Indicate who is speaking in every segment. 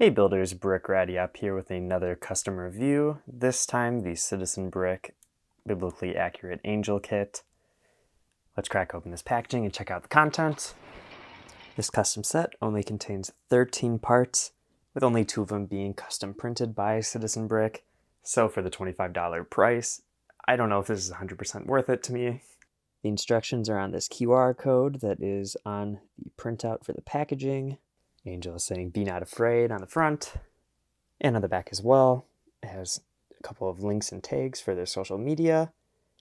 Speaker 1: Hey builders, Brick Ratty up here with another custom review, this time the Citizen Brick Biblically Accurate Angel Kit. Let's crack open this packaging and check out the contents. This custom set only contains 13 parts, with only 2 of them being custom printed by Citizen Brick, so for the $25 price, I don't know if this is 100% worth it to me. The instructions are on this QR code that is on the printout for the packaging. Angel is saying "Be not afraid" on the front, and on the back as well. It has a couple of links and tags for their social media,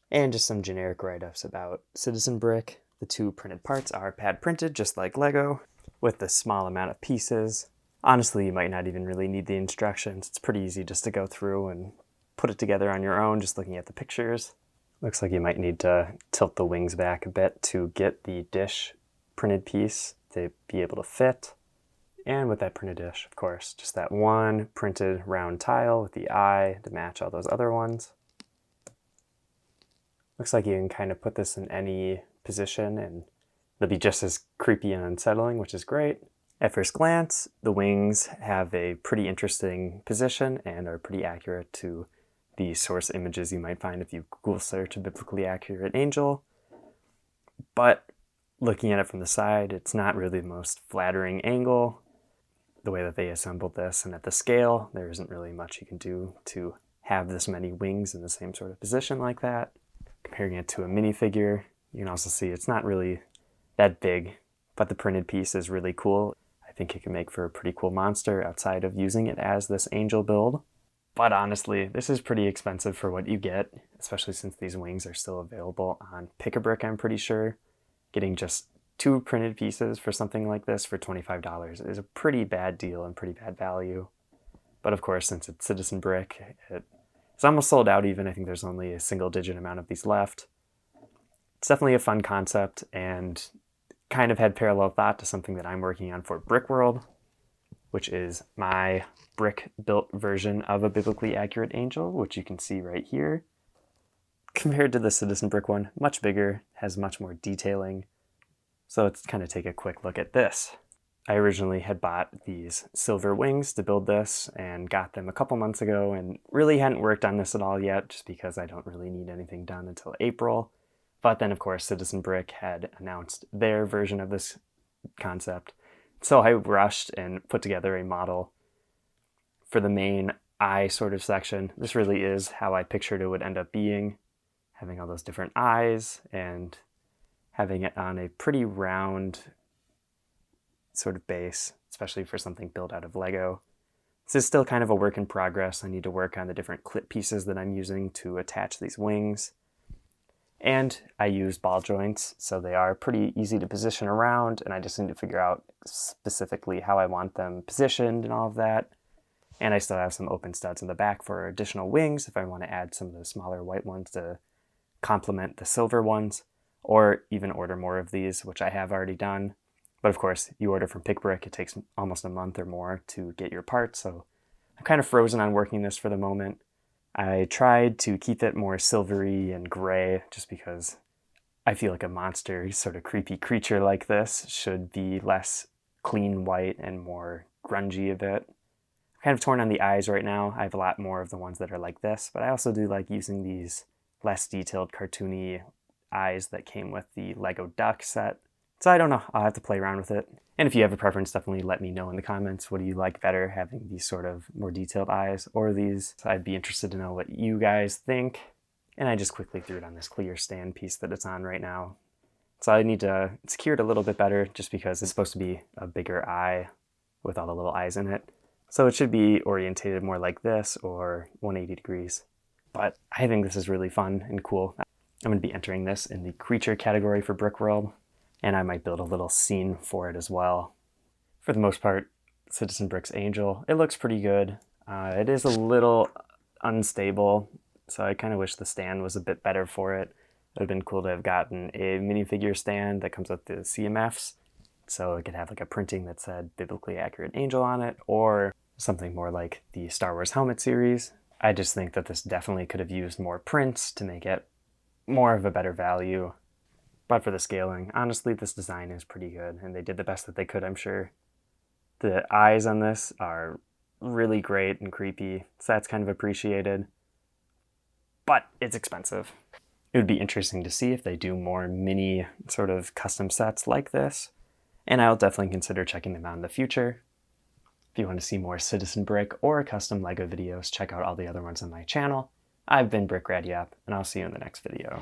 Speaker 1: and just some generic write-ups about Citizen Brick. The 2 printed parts are pad printed, just like Lego, with a small amount of pieces. Honestly, you might not even really need the instructions. It's pretty easy just to go through and put it together on your own, just looking at the pictures. Looks like you might need to tilt the wings back a bit to get the dish printed piece to be able to fit. And with that printed dish, of course, just that one printed round tile with the eye to match all those other ones. Looks like you can kind of put this in any position and it'll be just as creepy and unsettling, which is great. At first glance, the wings have a pretty interesting position and are pretty accurate to the source images you might find if you Google search a biblically accurate angel. But looking at it from the side, it's not really the most flattering angle. The way that they assembled this, and at the scale, there isn't really much you can do to have this many wings in the same sort of position like that. Comparing it to a minifigure, you can also see it's not really that big, but the printed piece is really cool. I think it can make for a pretty cool monster outside of using it as this angel build. But honestly, this is pretty expensive for what you get, especially since these wings are still available on Pick-a-Brick, I'm pretty sure. Getting just 2 printed pieces for something like this for $25 is a pretty bad deal and pretty bad value. But of course, since it's Citizen Brick, it's almost sold out even. I think there's only a single-digit amount of these left. It's definitely a fun concept and kind of had parallel thought to something that I'm working on for Brick World, which is my brick-built version of a biblically accurate angel, which you can see right here. Compared to the Citizen Brick one, much bigger, has much more detailing. So let's kind of take a quick look at this. I originally had bought these silver wings to build this and got them a couple months ago and really hadn't worked on this at all yet just because I don't really need anything done until April. But then of course Citizen Brick had announced their version of this concept. So I rushed and put together a model for the main eye sort of section. This really is how I pictured it would end up being, having all those different eyes and having it on a pretty round sort of base, especially for something built out of Lego. This is still kind of a work in progress. I need to work on the different clip pieces that I'm using to attach these wings. And I use ball joints, so they are pretty easy to position around, and I just need to figure out specifically how I want them positioned and all of that. And I still have some open studs in the back for additional wings if I want to add some of the smaller white ones to complement the silver ones, or even order more of these, which I have already done. But of course, you order from Pick-a-Brick, it takes almost a month or more to get your parts, so I'm kind of frozen on working this for the moment. I tried to keep it more silvery and gray just because I feel like a monster, sort of creepy creature like this should be less clean white and more grungy a bit. I'm kind of torn on the eyes right now. I have a lot more of the ones that are like this, but I also do like using these less detailed cartoony eyes that came with the Lego Duck set. So I don't know, I'll have to play around with it. And if you have a preference, definitely let me know in the comments. What do you like better, having these sort of more detailed eyes or these? So I'd be interested to know what you guys think. And I just quickly threw it on this clear stand piece that it's on right now. So I need to secure it a little bit better just because it's supposed to be a bigger eye with all the little eyes in it. So it should be orientated more like this or 180 degrees. But I think this is really fun and cool. I'm going to be entering this in the creature category for Brick World, and I might build a little scene for it as well. For the most part, Citizen Brick's Angel, it looks pretty good. It is a little unstable, so I kind of wish the stand was a bit better for it. It would have been cool to have gotten a minifigure stand that comes with the CMFs, so it could have like a printing that said Biblically Accurate Angel on it, or something more like the Star Wars helmet series. I just think that this definitely could have used more prints to make it more of a better value. But for the scaling, honestly, this design is pretty good, and they did the best that they could, I'm sure. The eyes on this are really great and creepy, so that's kind of appreciated. But it's expensive. It would be interesting to see if they do more mini sort of custom sets like this, and I'll definitely consider checking them out in the future. If you want to see more Citizen Brick or custom LEGO videos, check out all the other ones on my channel. I've been Brick Rad Yap, and I'll see you in the next video.